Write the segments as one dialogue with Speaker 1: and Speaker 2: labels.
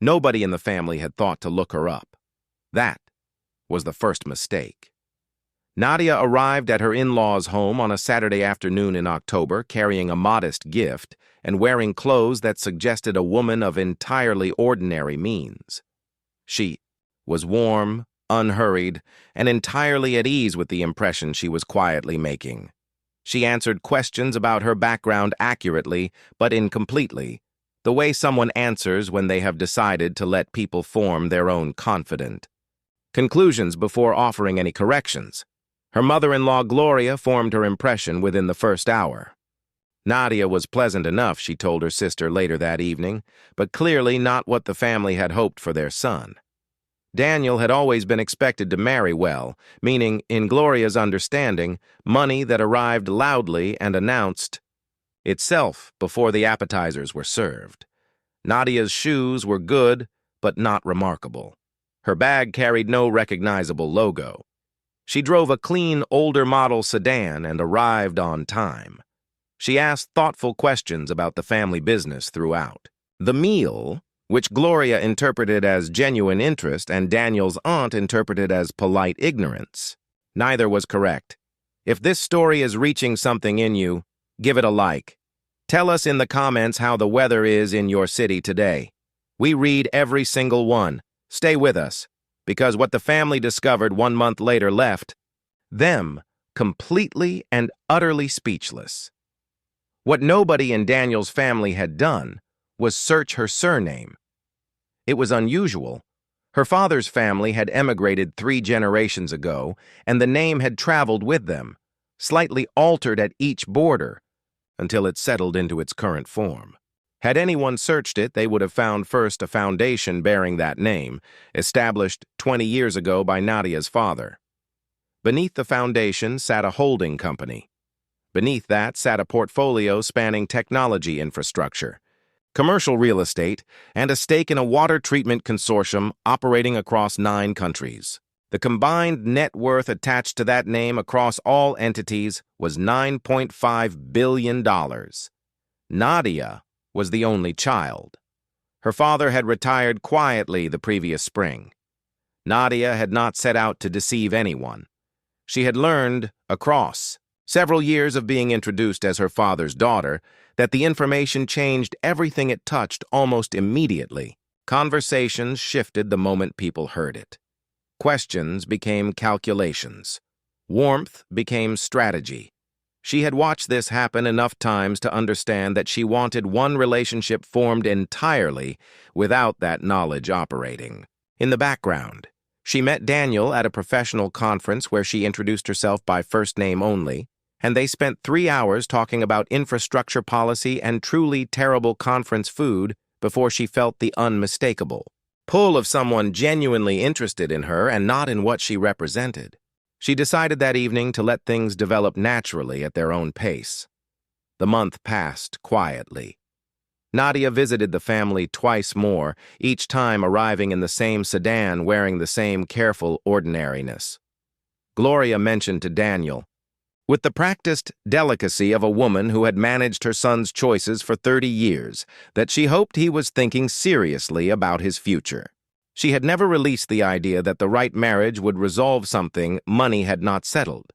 Speaker 1: Nobody in the family had thought to look her up. That was the first mistake. Nadia arrived at her in-laws' home on a Saturday afternoon in October, carrying a modest gift and wearing clothes that suggested a woman of entirely ordinary means. She was warm, unhurried, and entirely at ease with the impression she was quietly making. She answered questions about her background accurately, but incompletely, the way someone answers when they have decided to let people form their own confident conclusions before offering any corrections. Her mother-in-law, Gloria, formed her impression within the first hour. Nadia was pleasant enough, she told her sister later that evening, but clearly not what the family had hoped for their son. Daniel had always been expected to marry well, meaning, in Gloria's understanding, money that arrived loudly and announced itself before the appetizers were served. Nadia's shoes were good, but not remarkable. Her bag carried no recognizable logo. She drove a clean, older model sedan and arrived on time. She asked thoughtful questions about the family business throughout. The meal, which Gloria interpreted as genuine interest and Daniel's aunt interpreted as polite ignorance, neither was correct. If this story is reaching something in you, give it a like. Tell us in the comments how the weather is in your city today. We read every single one. Stay with us, because what the family discovered 1 month later left them completely and utterly speechless. What nobody in Daniel's family had done was search her surname. It was unusual. Her father's family had emigrated 3 generations ago, and the name had traveled with them, slightly altered at each border, until it settled into its current form. Had anyone searched it, they would have found first a foundation bearing that name, established 20 years ago by Nadia's father. Beneath the foundation sat a holding company. Beneath that sat a portfolio spanning technology infrastructure, commercial real estate, and a stake in a water treatment consortium operating across 9 countries. The combined net worth attached to that name across all entities was $9.5 billion. Nadia was the only child. Her father had retired quietly the previous spring. Nadia had not set out to deceive anyone. She had learned, across several years of being introduced as her father's daughter, that the information changed everything it touched almost immediately. Conversations shifted the moment people heard it. Questions became calculations. Warmth became strategy. She had watched this happen enough times to understand that she wanted one relationship formed entirely without that knowledge operating. In the background, she met Daniel at a professional conference where she introduced herself by first name only, and they spent 3 hours talking about infrastructure policy and truly terrible conference food before she felt the unmistakable pull of someone genuinely interested in her and not in what she represented. She decided that evening to let things develop naturally at their own pace. The month passed quietly. Nadia visited the family twice more, each time arriving in the same sedan wearing the same careful ordinariness. Gloria mentioned to Daniel, with the practiced delicacy of a woman who had managed her son's choices for 30 years, that she hoped he was thinking seriously about his future. She had never released the idea that the right marriage would resolve something money had not settled.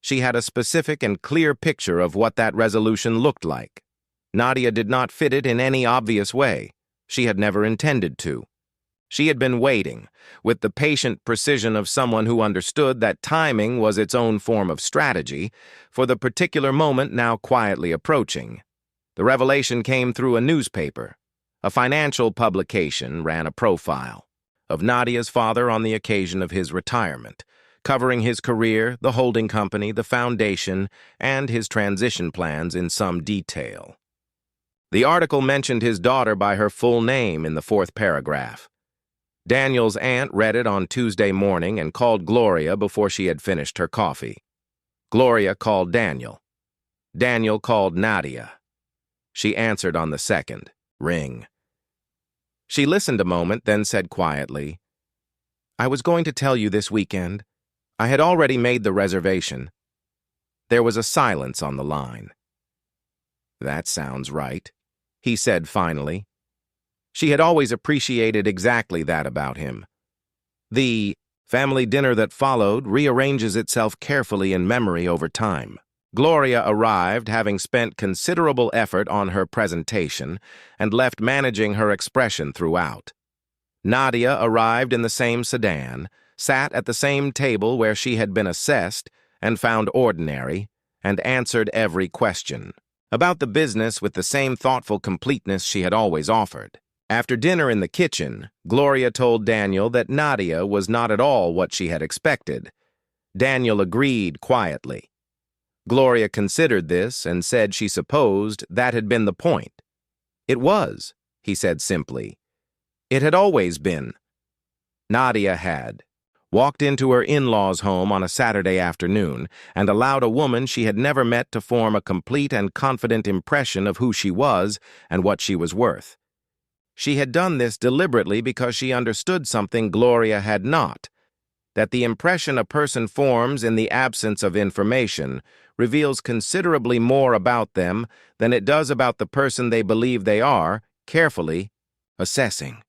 Speaker 1: She had a specific and clear picture of what that resolution looked like. Nadia did not fit it in any obvious way. She had never intended to. She had been waiting, with the patient precision of someone who understood that timing was its own form of strategy, for the particular moment now quietly approaching. The revelation came through a newspaper. A financial publication ran a profile of Nadia's father on the occasion of his retirement, covering his career, the holding company, the foundation, and his transition plans in some detail. The article mentioned his daughter by her full name in the 4th paragraph. Daniel's aunt read it on Tuesday morning and called Gloria before she had finished her coffee. Gloria called Daniel. Daniel called Nadia. She answered on the 2nd ring. She listened a moment, then said quietly, "I was going to tell you this weekend. I had already made the reservation." There was a silence on the line. "That sounds right," he said finally. She had always appreciated exactly that about him. The family dinner that followed rearranges itself carefully in memory over time. Gloria arrived, having spent considerable effort on her presentation, and left managing her expression throughout. Nadia arrived in the same sedan, sat at the same table where she had been assessed, and found ordinary, and answered every question about the business with the same thoughtful completeness she had always offered. After dinner in the kitchen, Gloria told Daniel that Nadia was not at all what she had expected. Daniel agreed quietly. Gloria considered this and said she supposed that had been the point. It was, he said simply. It had always been. Nadia had walked into her in-laws' home on a Saturday afternoon and allowed a woman she had never met to form a complete and confident impression of who she was and what she was worth. She had done this deliberately because she understood something Gloria had not, that the impression a person forms in the absence of information reveals considerably more about them than it does about the person they believe they are, carefully assessing.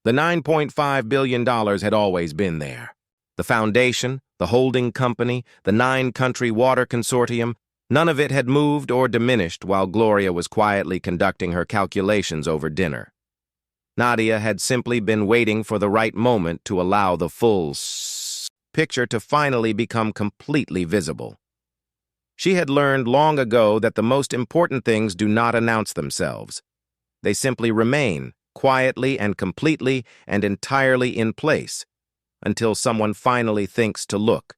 Speaker 1: The $9.5 billion had always been there. The foundation, the holding company, the 9-country water consortium, none of it had moved or diminished while Gloria was quietly conducting her calculations over dinner. Nadia had simply been waiting for the right moment to allow the full picture to finally become completely visible. She had learned long ago that the most important things do not announce themselves. They simply remain, quietly and completely and entirely in place, until someone finally thinks to look.